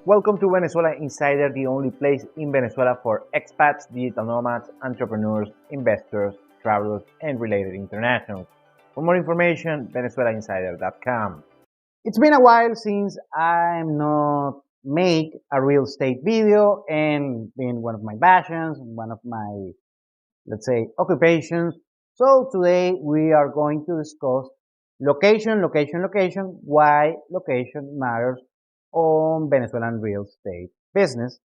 Welcome to Venezuela Insider, the only place in Venezuela for expats, digital nomads, entrepreneurs, investors, travelers, and related internationals. For more information, venezuelainsider.com. It's been a while since I'm not make a real estate video, and been one of my passions, one of my, let's say, occupations. So today we are going to discuss location, why location matters on Venezuelan real estate business.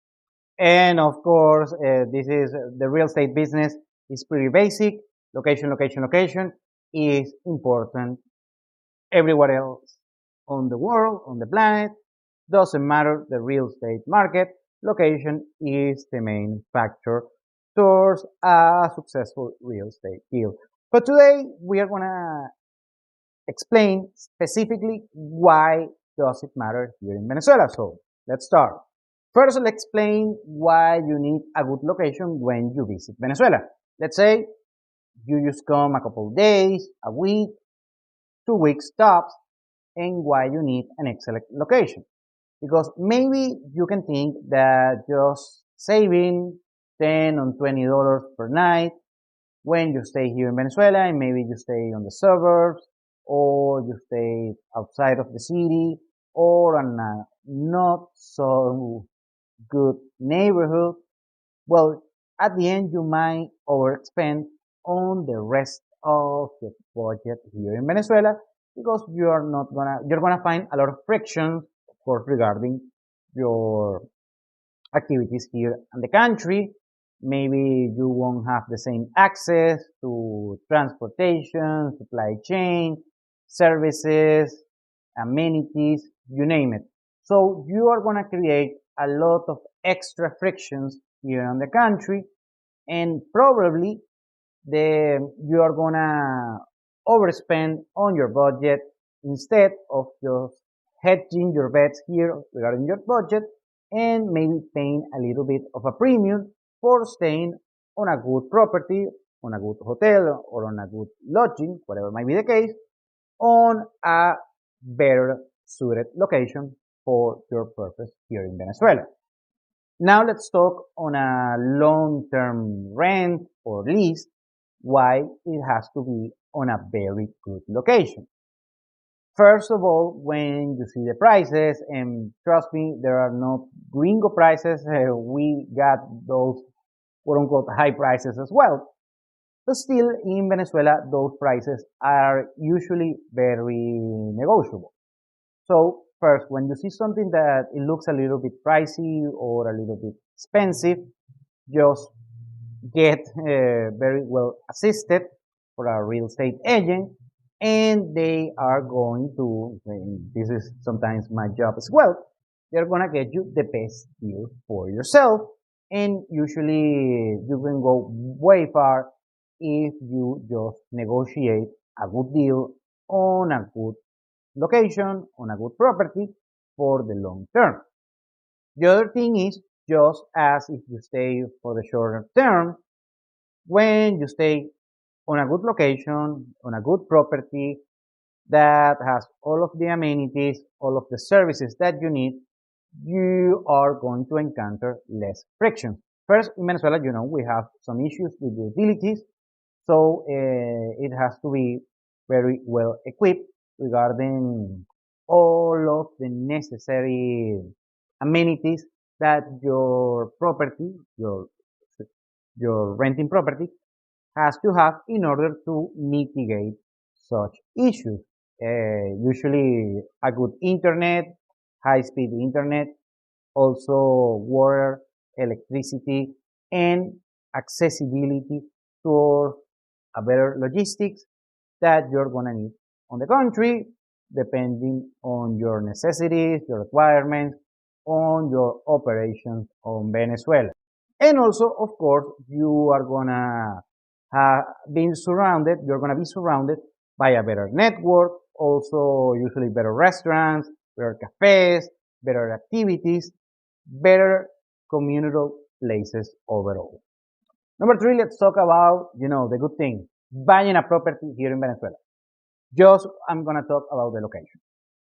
And of course, this is the real estate business is pretty basic. Location is important everywhere else on the world, on the planet. Doesn't matter the real estate market. Location is the main factor towards a successful real estate deal. But today we are gonna explain specifically why does it matter here in Venezuela. So let's start. First, let's explain why you need a good location when you visit Venezuela. Let's say you just come a couple of days, a week, 2 weeks tops, and why you need an excellent location. Because maybe you can think that just saving $10 or $20 per night when you stay here in Venezuela, and maybe you stay on the suburbs, or you stay outside of the city, or in a not so good neighborhood, well, at the end you might overspend on the rest of the budget here in Venezuela, because you're gonna find a lot of friction, of course, regarding your activities here in the country. Maybe you won't have the same access to transportation, supply chain, services, amenities, you name it. So you are going to create a lot of extra frictions here in the country, and probably you are going to overspend on your budget instead of just hedging your bets here regarding your budget, and maybe paying a little bit of a premium for staying on a good property, on a good hotel, or on a good lodging, whatever might be the case, on a better suited location for your purpose here in Venezuela. Now let's talk on a long-term rent or lease, why it has to be on a very good location. First of all, when you see the prices, and trust me, there are no gringo prices, we got those quote unquote high prices as well. But still, in Venezuela, those prices are usually very negotiable. So first, when you see something that it looks a little bit pricey or a little bit expensive, just get very well assisted for a real estate agent, and they are going to, and this is sometimes my job as well, they're gonna get you the best deal for yourself, and usually you can go way far if you just negotiate a good deal on a good location, on a good property for the long term. The other thing is, just as if you stay for the shorter term, when you stay on a good location, on a good property that has all of the amenities, all of the services that you need, you are going to encounter less friction. First, in Venezuela, we have some issues with utilities, so it has to be very well equipped regarding all of the necessary amenities that your property, your renting property has to have in order to mitigate such issues. Usually a good internet, high-speed internet, also water, electricity, and accessibility to a better logistics that you're gonna need on the country, depending on your necessities, your requirements, on your operations on Venezuela. And also, of course, you're gonna be surrounded by a better network, also usually better restaurants, better cafes, better activities, better communal places overall. Number three, let's talk about, the good thing, buying a property here in Venezuela. I'm gonna talk about the location.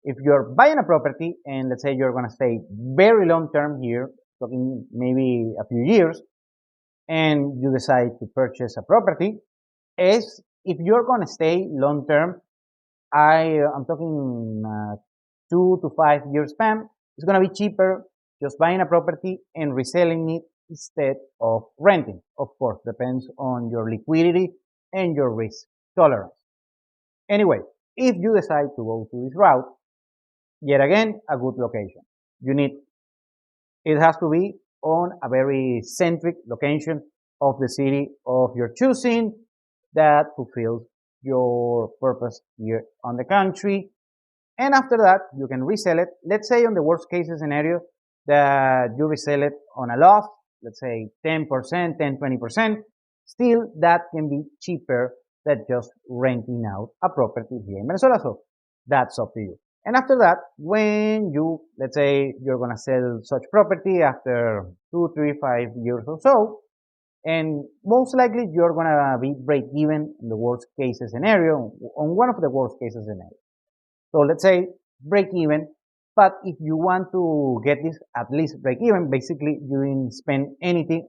If you're buying a property and let's say you're going to stay very long term here, talking maybe a few years, and you decide to purchase a property, is if you're going to stay long term, I'm talking 2 to 5 years span, it's going to be cheaper just buying a property and reselling it instead of renting. Of course, depends on your liquidity and your risk tolerance. Anyway, if you decide to go to this route, yet again, a good location. You need, it has to be on a very centric location of the city of your choosing that fulfills your purpose here on the country. And after that, you can resell it. Let's say on the worst case scenario that you resell it on a loss, let's say 10%, 10, 20%. Still, that can be cheaper than just renting out a property here in Venezuela. So that's up to you. And after that, when you, let's say you're going to sell such property after 2, 3, 5 years or so, and most likely you're going to be break even in the worst case scenario, on one of the worst cases scenarios. So let's say break even, but if you want to get this at least break even, basically you didn't spend anything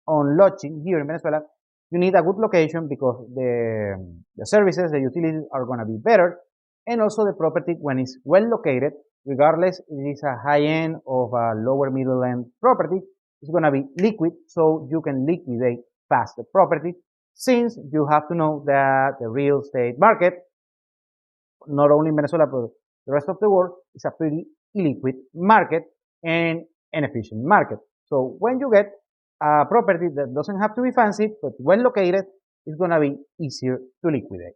on lodging here in Venezuela, you need a good location because the services, the utilities are going to be better. And also the property, when it's well located, regardless if it is a high end or a lower middle end property, it's going to be liquid, so you can liquidate fast the property, since you have to know that the real estate market, not only in Venezuela, but the rest of the world, is a pretty illiquid market and an efficient market. So when you get a property that doesn't have to be fancy, but well located, it's going to be easier to liquidate.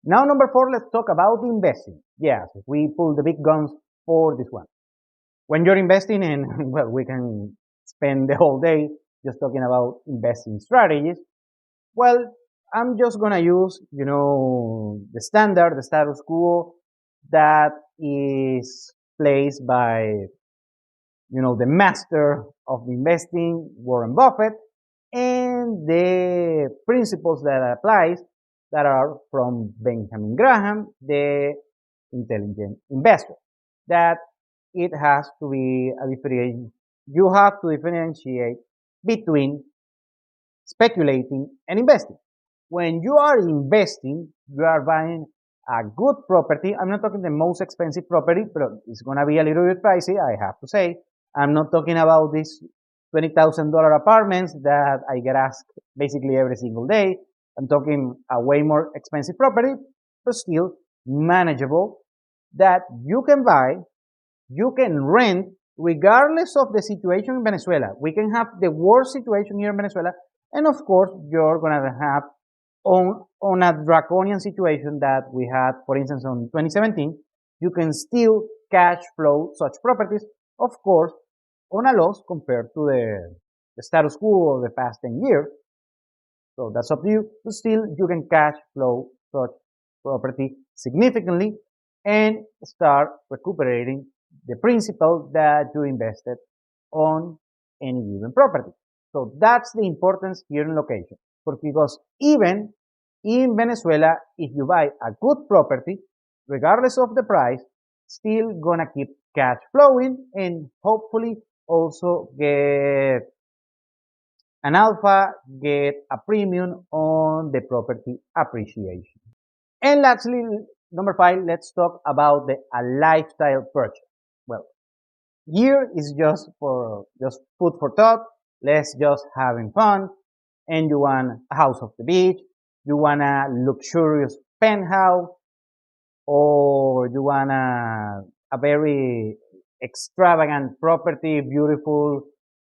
Now, number 4, let's talk about investing. Yes, we pull the big guns for this one. When you're investing in, well, we can spend the whole day just talking about investing strategies. Well, I'm just gonna use, the standard, the status quo that is placed by, the master of investing, Warren Buffett, and the principles that applies that are from Benjamin Graham, the intelligent investor. That it has to be a differentiate. You have to differentiate between speculating and investing. When you are investing, you are buying a good property. I'm not talking the most expensive property, but it's going to be a little bit pricey, I have to say. I'm not talking about these $20,000 apartments that I get asked basically every single day. I'm talking a way more expensive property, but still manageable, that you can buy, you can rent, regardless of the situation in Venezuela. We can have the worst situation here in Venezuela, and of course, you're going to have on a draconian situation that we had, for instance, on 2017, you can still cash flow such properties, of course, on a loss compared to the status quo of the past 10 years. So that's up to you, but still you can cash flow such property significantly and start recuperating the principal that you invested on any given property. So that's the importance here in location. Because even in Venezuela, if you buy a good property, regardless of the price, still gonna keep cash flowing and hopefully also get an alpha, get a premium on the property appreciation. And lastly, number 5, let's talk about a lifestyle purchase. Well, here is just food for thought. Let's just having fun. And you want a house of the beach, you want a luxurious penthouse, or you want a very extravagant property, beautiful,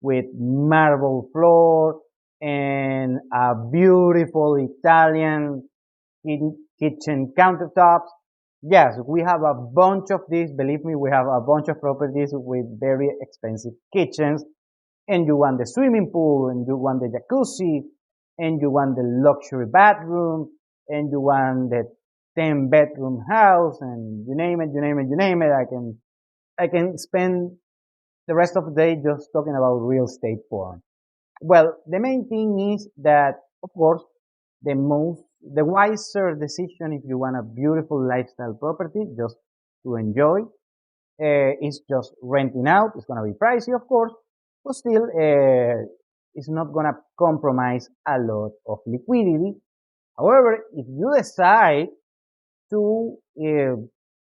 with marble floor and a beautiful Italian kitchen countertops. Yes, we have a bunch of these. Believe me, we have a bunch of properties with very expensive kitchens. And you want the swimming pool, and you want the jacuzzi, and you want the luxury bathroom, and you want the 10-bedroom house, and you name it, you name it, you name it. I can spend the rest of the day just talking about real estate porn. Well, the main thing is that, of course, the wiser decision if you want a beautiful lifestyle property, just to enjoy. It's just renting out. It's going to be pricey, of course, but still, it's not going to compromise a lot of liquidity. However, if you decide to uh,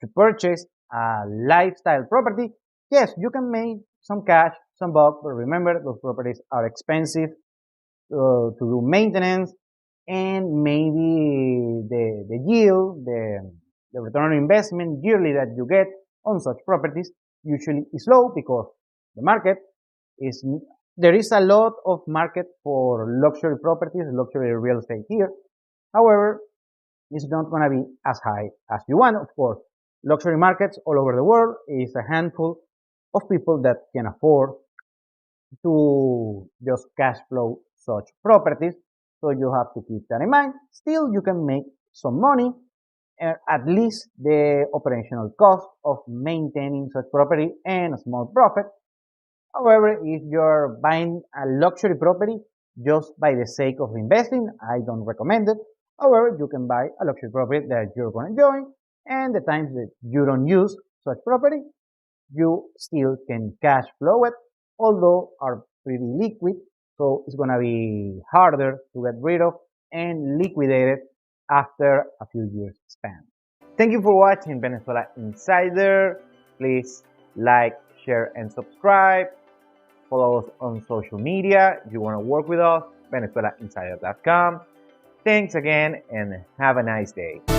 to purchase a lifestyle property, yes, you can make some cash, some buck, but remember those properties are expensive to do maintenance, and maybe the yield, the return on investment yearly that you get on such properties usually is low because the market is, there is a lot of market for luxury properties, luxury real estate here. However, it's not going to be as high as you want, of course. Luxury markets all over the world is a handful of people that can afford to just cash flow such properties. So you have to keep that in mind. Still, you can make some money, at least the operational cost of maintaining such property and a small profit. However, if you're buying a luxury property just by the sake of investing, I don't recommend it. However, you can buy a luxury property that you're going to enjoy, and the times that you don't use such property, you still can cash flow it, although are pretty liquid, so it's going to be harder to get rid of and liquidate it after a few years span. Thank you for watching Venezuela Insider. Please like, share, and subscribe. Follow us on social media. If you want to work with us, VenezuelaInsider.com. Thanks again and have a nice day.